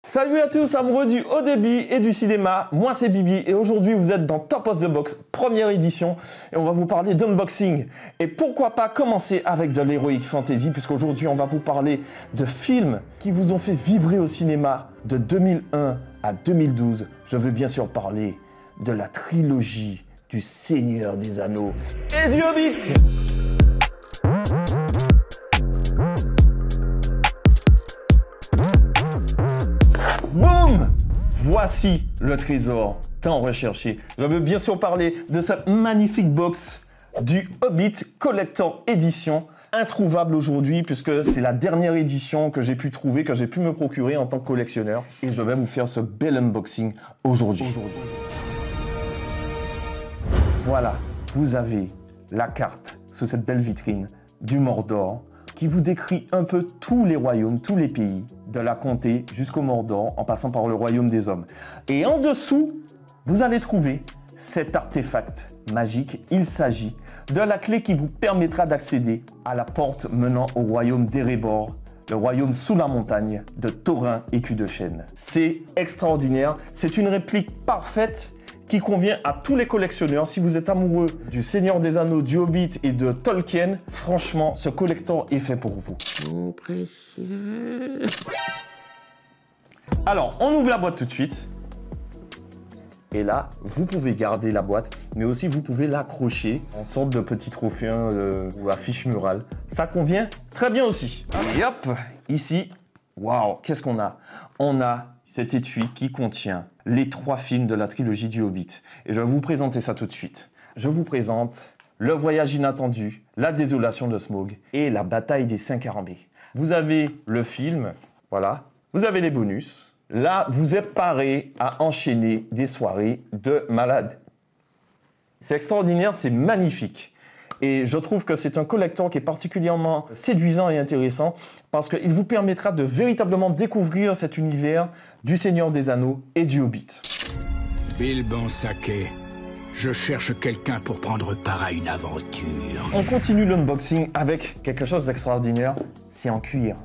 Salut à tous amoureux du haut débit et du cinéma, moi c'est Bibi et aujourd'hui vous êtes dans Top of the Box, première édition et on va vous parler d'unboxing. Et pourquoi pas commencer avec de l'heroic fantasy puisqu'aujourd'hui on va vous parler de films qui vous ont fait vibrer au cinéma de 2001 à 2012. Je veux bien sûr parler de la trilogie du Seigneur des Anneaux et du Hobbit. Boum! Voici le trésor tant recherché. Je veux bien sûr parler de cette magnifique box du Hobbit Collector Edition, introuvable aujourd'hui puisque c'est la dernière édition que j'ai pu trouver, que j'ai pu me procurer en tant que collectionneur. Et je vais vous faire ce bel unboxing aujourd'hui. Voilà, vous avez la carte sous cette belle vitrine du Mordor, qui vous décrit un peu tous les royaumes, tous les pays, de la comté jusqu'au Mordor, en passant par le royaume des hommes. Et en dessous, vous allez trouver cet artefact magique. Il s'agit de la clé qui vous permettra d'accéder à la porte menant au royaume d'Erebor, le royaume sous la montagne de Thorin écu de chêne. C'est extraordinaire, c'est une réplique parfaite qui convient à tous les collectionneurs. Si vous êtes amoureux du Seigneur des Anneaux, du Hobbit et de Tolkien, franchement, ce collector est fait pour vous. Mon précieux. Alors, on ouvre la boîte tout de suite. Et là, vous pouvez garder la boîte, mais aussi vous pouvez l'accrocher en sorte de petit trophée ou affiche murale. Ça convient très bien aussi. Et hop, ici, waouh, qu'est-ce qu'on a? On a cet étui qui contient les 3 films de la trilogie du Hobbit. Et je vais vous présenter ça tout de suite. Je vous présente Le Voyage Inattendu, La Désolation de Smaug et La Bataille des 5 Armées. Vous avez le film, voilà. Vous avez les bonus. Là, vous êtes paré à enchaîner des soirées de malade. C'est extraordinaire, c'est magnifique. Et je trouve que c'est un collector qui est particulièrement séduisant et intéressant parce qu'il vous permettra de véritablement découvrir cet univers du Seigneur des Anneaux et du Hobbit. Bilbon Saké, je cherche quelqu'un pour prendre part à une aventure. On continue l'unboxing avec quelque chose d'extraordinaire. C'est en cuir.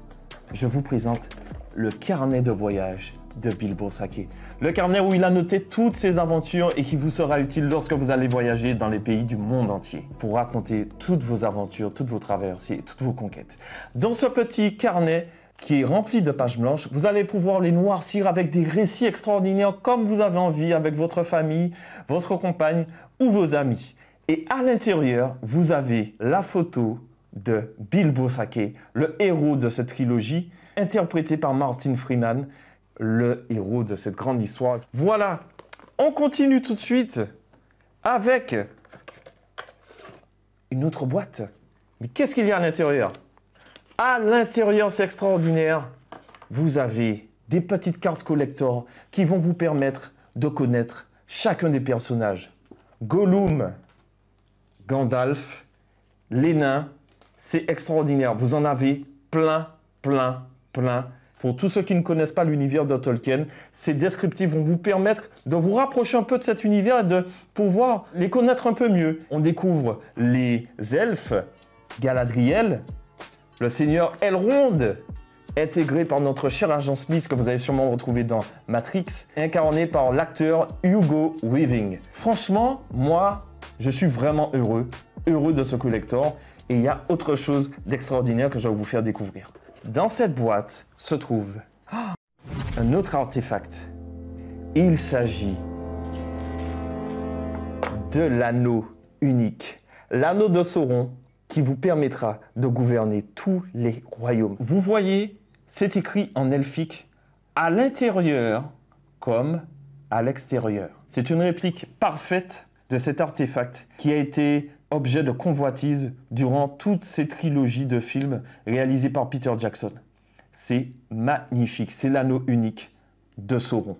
Je vous présente le carnet de voyage de Bilbo Saké. Le carnet où il a noté toutes ses aventures et qui vous sera utile lorsque vous allez voyager dans les pays du monde entier pour raconter toutes vos aventures, toutes vos traversées, toutes vos conquêtes. Dans ce petit carnet qui est rempli de pages blanches, vous allez pouvoir les noircir avec des récits extraordinaires comme vous avez envie avec votre famille, votre compagne ou vos amis. Et à l'intérieur, vous avez la photo de Bilbo Saké, le héros de cette trilogie, interprété par Martin Freeman, le héros de cette grande histoire. Voilà, on continue tout de suite avec une autre boîte. Mais qu'est-ce qu'il y a à l'intérieur? À l'intérieur, c'est extraordinaire. Vous avez des petites cartes collector qui vont vous permettre de connaître chacun des personnages. Gollum, Gandalf, les nains, c'est extraordinaire. Vous en avez plein. Pour tous ceux qui ne connaissent pas l'univers de Tolkien, ces descriptifs vont vous permettre de vous rapprocher un peu de cet univers et de pouvoir les connaître un peu mieux. On découvre les elfes, Galadriel, le seigneur Elrond, intégré par notre cher agent Smith que vous allez sûrement retrouver dans Matrix, incarné par l'acteur Hugo Weaving. Franchement, moi, je suis vraiment heureux de ce collector et il y a autre chose d'extraordinaire que je vais vous faire découvrir. Dans cette boîte se trouve un autre artefact. Il s'agit de l'anneau unique, l'anneau de Sauron qui vous permettra de gouverner tous les royaumes. Vous voyez, c'est écrit en elfique à l'intérieur comme à l'extérieur. C'est une réplique parfaite de cet artefact qui a été objet de convoitise durant toutes ces trilogies de films réalisés par Peter Jackson. C'est magnifique, c'est l'anneau unique de Sauron.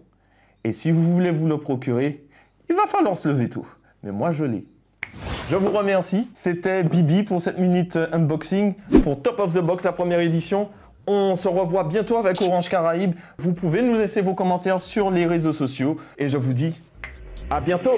Et si vous voulez vous le procurer, il va falloir se lever tôt. Mais moi, je l'ai. Je vous remercie. C'était Bibi pour cette minute unboxing pour Top of the Box, la première édition. On se revoit bientôt avec Orange Caraïbes. Vous pouvez nous laisser vos commentaires sur les réseaux sociaux. Et je vous dis à bientôt.